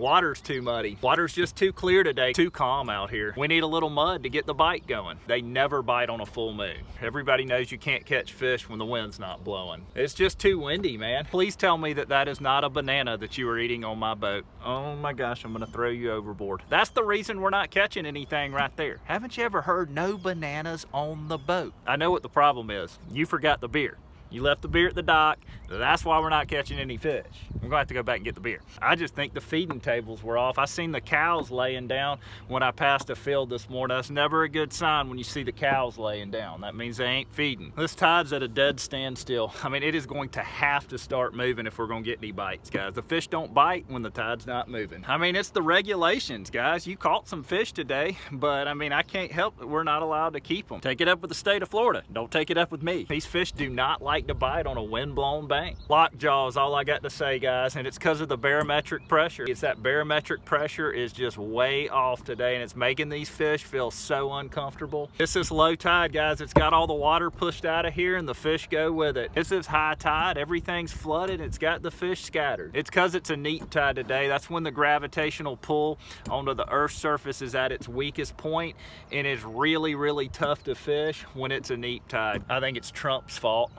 Water's too muddy. Water's just too clear today, too calm out here. We need a little mud to get the bite going. They never bite on a full moon. Everybody knows you can't catch fish when the wind's not blowing. It's just too windy, man. Please tell me that that is not a banana that you were eating on my boat. Oh my gosh, I'm gonna throw you overboard. That's the reason we're not catching anything right there. Haven't you ever heard no bananas on the boat? I know what the problem is. You forgot the beer. You left the beer at the dock. That's why we're not catching any fish. We're gonna have to go back and get the beer. I just think the feeding tables were off. I seen the cows laying down when I passed a field this morning. That's never a good sign when you see the cows laying down. That means they ain't feeding. This tide's at a dead standstill. I mean, it is going to have to start moving if we're gonna get any bites, guys. The fish don't bite when the tide's not moving. I mean, it's the regulations, guys. You caught some fish today, but I mean, I can't help it. We're not allowed to keep them. Take it up with the state of Florida. Don't take it up with me. These fish do not like to bite on a wind-blown bank. Lockjaw is all I got to say, guys, and it's because of the barometric pressure. It's that barometric pressure is just way off today, and it's making these fish feel so uncomfortable. It's this low tide, guys. It's got all the water pushed out of here, and the fish go with it. It's this high tide. Everything's flooded. It's got the fish scattered. It's because it's a neap tide today. That's when the gravitational pull onto the Earth's surface is at its weakest point, and it's really, really tough to fish when it's a neap tide. I think it's Trump's fault.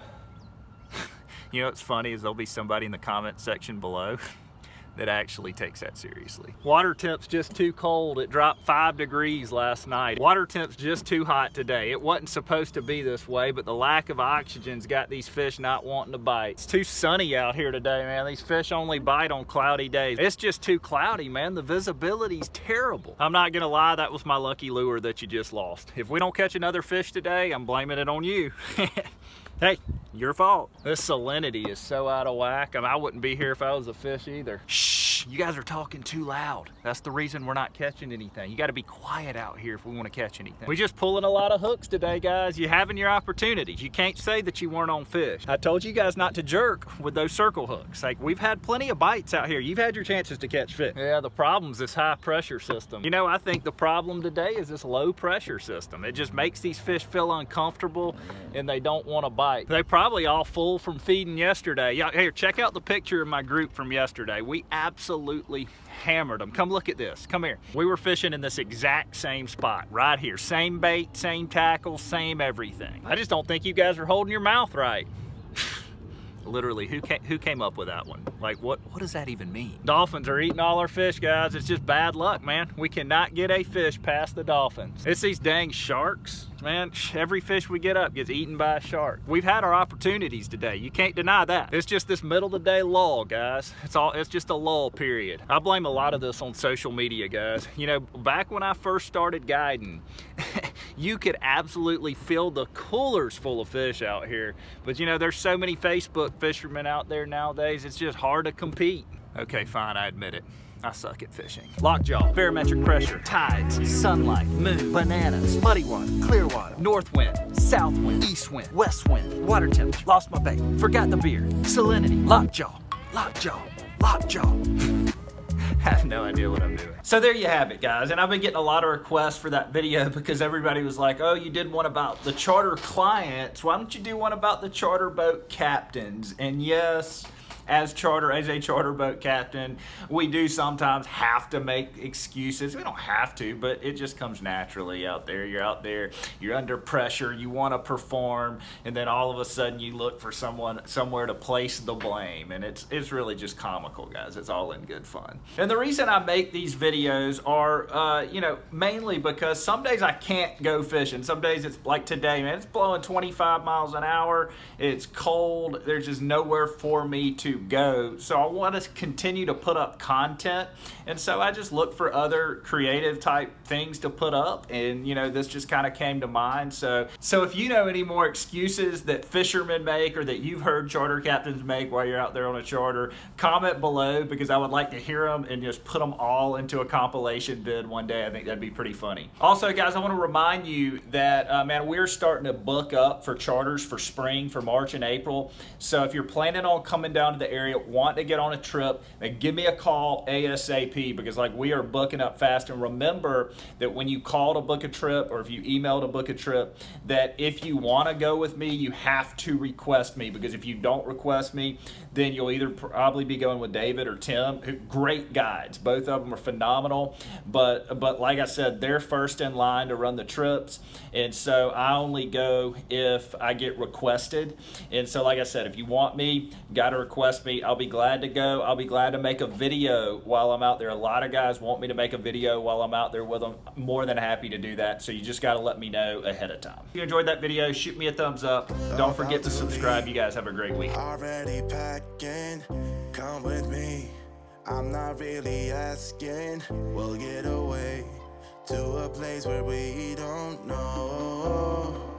You know what's funny is there'll be somebody in the comment section below that actually takes that seriously. Water temp's just too cold. It dropped 5 degrees last night. Water temp's just too hot today. It wasn't supposed to be this way, but the lack of oxygen's got these fish not wanting to bite. It's too sunny out here today, man. These fish only bite on cloudy days. It's just too cloudy, man. The visibility's terrible. I'm not gonna lie, that was my lucky lure that you just lost. If we don't catch another fish today, I'm blaming it on you. Hey, your fault. This salinity is so out of whack. I mean, I wouldn't be here if I was a fish either. Shh, you guys are talking too loud. That's the reason we're not catching anything. You gotta be quiet out here if we wanna catch anything. We're just pulling a lot of hooks today, guys. You're having your opportunities. You can't say that you weren't on fish. I told you guys not to jerk with those circle hooks. Like, we've had plenty of bites out here. You've had your chances to catch fish. Yeah, the problem's this high pressure system. You know, I think the problem today is this low pressure system. It just makes these fish feel uncomfortable and they don't wanna bite. They probably all full from feeding yesterday. Yeah, here, check out the picture of my group from yesterday. We absolutely hammered them. Come look at this. Come here. We were fishing in this exact same spot right here. Same bait, same tackle, same everything. I just don't think you guys are holding your mouth right. Literally, who came up with that one? Like, what does that even mean? Dolphins are eating all our fish, guys. It's just bad luck, man. We cannot get a fish past the dolphins. It's these dang sharks, man. Every fish we get up gets eaten by a shark. We've had our opportunities today. You can't deny that. It's just this middle of the day lull, guys. It's just a lull period. I blame a lot of this on social media, guys. You know, back when I first started guiding, you could absolutely fill the coolers full of fish out here. But you know, there's so many Facebook fishermen out there nowadays, it's just hard to compete. Okay, fine, I admit it. I suck at fishing. Lockjaw, barometric pressure, tides, sunlight, moon, bananas, muddy water, clear water, north wind, south wind, east wind, west wind, water temperature, lost my bait, forgot the beer, salinity, lockjaw, lockjaw, lockjaw. I have no idea what I'm doing. So there you have it, guys. And I've been getting a lot of requests for that video because everybody was like, oh, you did one about the charter clients. Why don't you do one about the charter boat captains? And yes, as a charter boat captain, we do sometimes have to make excuses. We don't have to, but it just comes naturally out there. You're out there, you're under pressure, you want to perform, and then all of a sudden you look for somewhere to place the blame, and it's really just comical, guys. It's all in good fun. And the reason I make these videos are, you know, mainly because some days I can't go fishing. Some days it's like today, man, it's blowing 25 miles an hour. It's cold. There's just nowhere for me to go. So I want to continue to put up content, and so I just look for other creative type things to put up, and you know, this just kind of came to mind. So if you know any more excuses that fishermen make or that you've heard charter captains make while you're out there on a charter, comment below, because I would like to hear them and just put them all into a compilation vid one day. I think that'd be pretty funny. Also, guys, I want to remind you that man, we're starting to book up for charters for spring, for March and April. So if you're planning on coming down to the the area, want to get on a trip, then give me a call ASAP, because like we are booking up fast. And remember that when you call to book a trip, or if you email to book a trip, that if you want to go with me, you have to request me, because if you don't request me, then you'll either probably be going with David or Tim. Great guides, both of them are phenomenal, but like I said, they're first in line to run the trips, and so I only go if I get requested. And so like I said, if you want me, got to request me. I'll be glad to go. I'll be glad to make a video while I'm out there. A lot of guys want me to make a video while I'm out there with them. I'm more than happy to do that, so you just got to let me know ahead of time. If you enjoyed that video, shoot me a thumbs up. Don't forget to subscribe. You guys have a great week. Already packing, come with me. I'm not really asking. We'll get away to a place where we don't know.